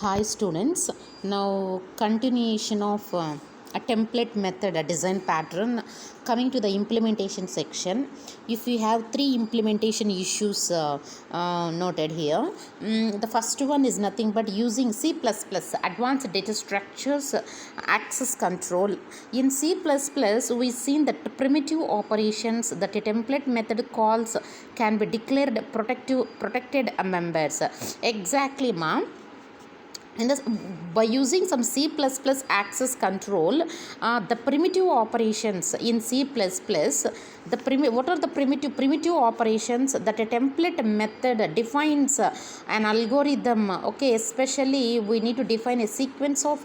Hi students, now continuation of a template method, a design pattern. Coming to the implementation section, if we have three implementation issues noted here. The first one is nothing but using C++ advanced data structures access control. In C++ we seen that primitive operations that a template method calls can be declared protected members. Exactly, ma'am. In this, by using some C++ access control, the primitive operations in C++, what are the primitive operations that a template method defines an algorithm. Okay, especially we need to define a sequence of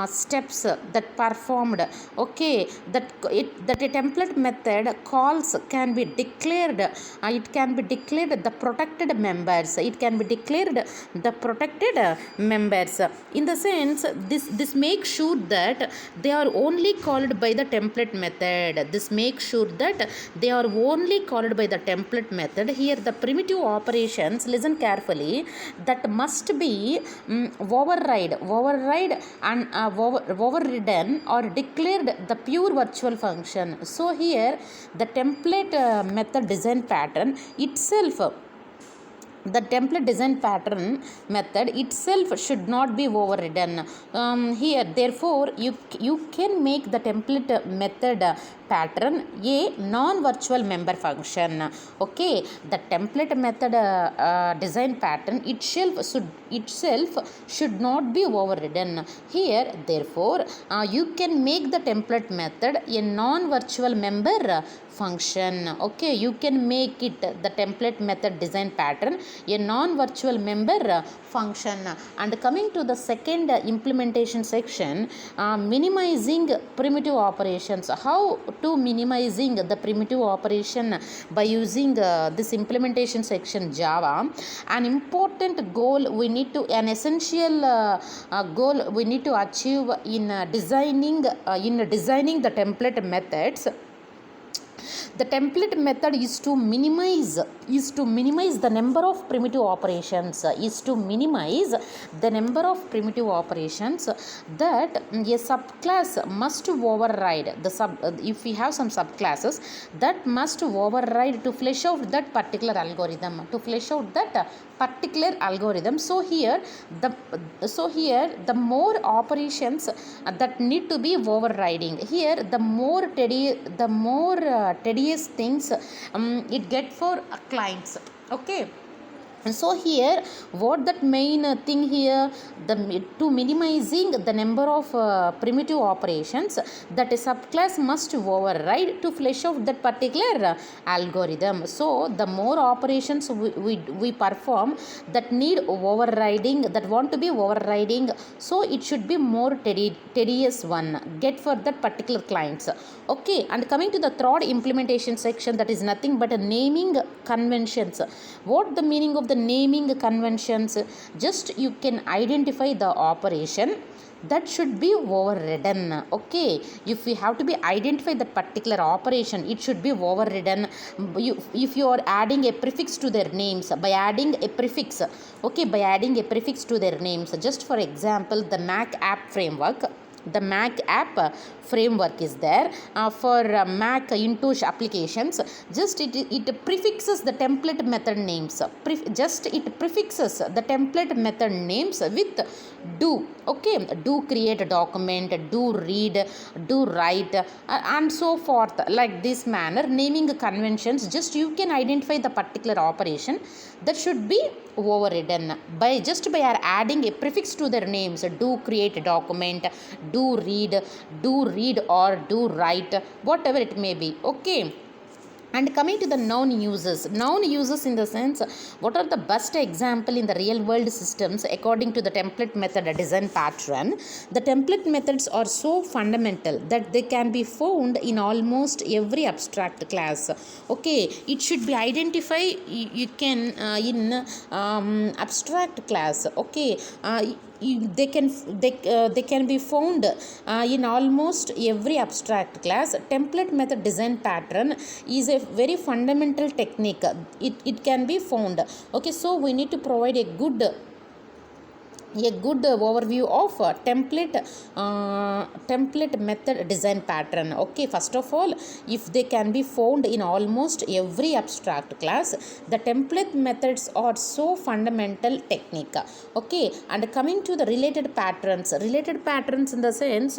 steps that performed. Okay, that a template method calls can be declared. It can be declared the protected members. It can be declared the protected members. In the sense, this makes sure that they are only called by the template method. This makes sure that they are only called by the template method. Here the primitive operations, listen carefully, that must be override and overridden or declared the pure virtual function. So here the template method design pattern itself, the template design pattern method itself should not be overridden. Here therefore you can make the template method pattern a non-virtual member function. Okay, the template method design pattern itself should not be overridden. Here therefore you can make the template method a non-virtual member function. Okay, you can make it the template method design pattern a non-virtual member function. And coming to the second implementation section, minimizing primitive operations. How to minimizing the primitive operation by using this implementation section Java. An important goal we need to, an essential goal we need to achieve in designing the template methods. The template method is to minimize the number of primitive operations, that a subclass must override the if we have some subclasses that must override to flesh out that particular algorithm. So here the more operations that need to be overriding, here the more tedious things it get for clients. Okay, so here what that main thing here, to minimizing the number of primitive operations that a subclass must override to flesh out that particular algorithm. So the more operations we perform that need overriding, that want to be overriding, so it should be more tedious one get for that particular clients. Okay, and coming to the third implementation section, that is nothing but a naming conventions. What the meaning of the naming conventions? Just you can identify the operation that should be overridden. Okay, if we have to be identify the particular operation, it should be overridden. If you are adding a prefix to their names, by adding a prefix, okay, by adding a prefix to their names. Just for example, the Mac app framework is there for Mac Intouch applications. Just it prefixes the template method names. It prefixes the template method names with do. Okay, do create a document, do read, do write, and so forth. Like this manner, naming conventions, just you can identify the particular operation that should be overridden by adding a prefix to their names. Do create a document, do read or do write, whatever it may be. Okay, and coming to the noun uses in the sense, what are the best example in the real world systems according to the template method design pattern? The template methods are so fundamental that they can be found in almost every abstract class. Okay, it should be identified, you can in abstract class. Okay, they can be found in almost every abstract class. Template method design pattern is a very fundamental technique. It can be found. Okay, so we need to provide a good a good overview of template method design pattern. Okay, first of all, if they can be found in almost every abstract class, the template methods are so fundamental technique. Okay, and coming to the related patterns in the sense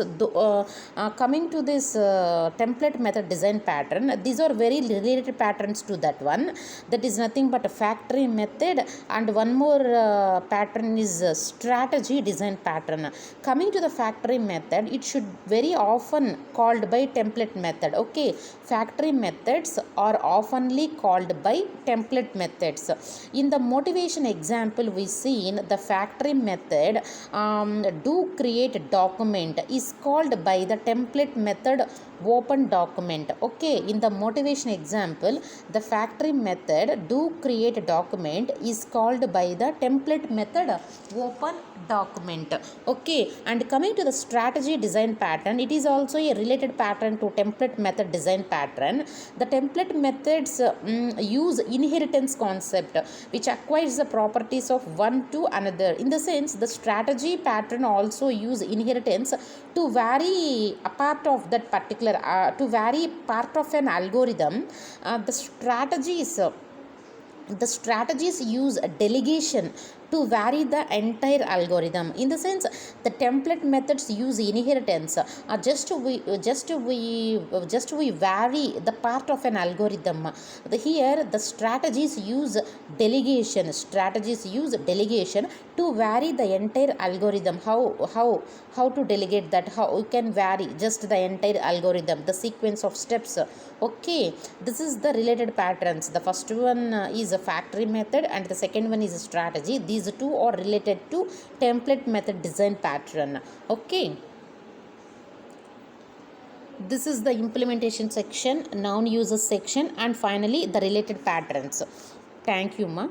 coming to this template method design pattern, these are very related patterns to that one. That is nothing but a factory method, and one more pattern is strategy design pattern. Coming to the factory method, it should very often called by template method. Okay, factory methods are oftenly called by template methods. In the motivation example we see in the factory method, do create document is called by the template method open document. Okay, in the motivation example, the factory method do create document is called by the template method open document. Okay, and coming to the strategy design pattern, it is also a related pattern to template method design pattern. The template methods use inheritance concept, which acquires the properties of one to another. In the sense, the strategy pattern also use inheritance to vary a part of that particular to vary part of an algorithm. The strategies use delegation to vary the entire algorithm. In the sense, the template methods use inheritance, just we vary the part of an algorithm. Here the strategies use delegation to vary the entire algorithm. How to delegate that? How you can vary just the entire algorithm, the sequence of steps. Okay, this is the related patterns. The first one is a factory method, and the second one is a strategy. These two are related to template method design pattern. Okay, this is the implementation section, noun uses section, and finally the related patterns. Thank you, ma.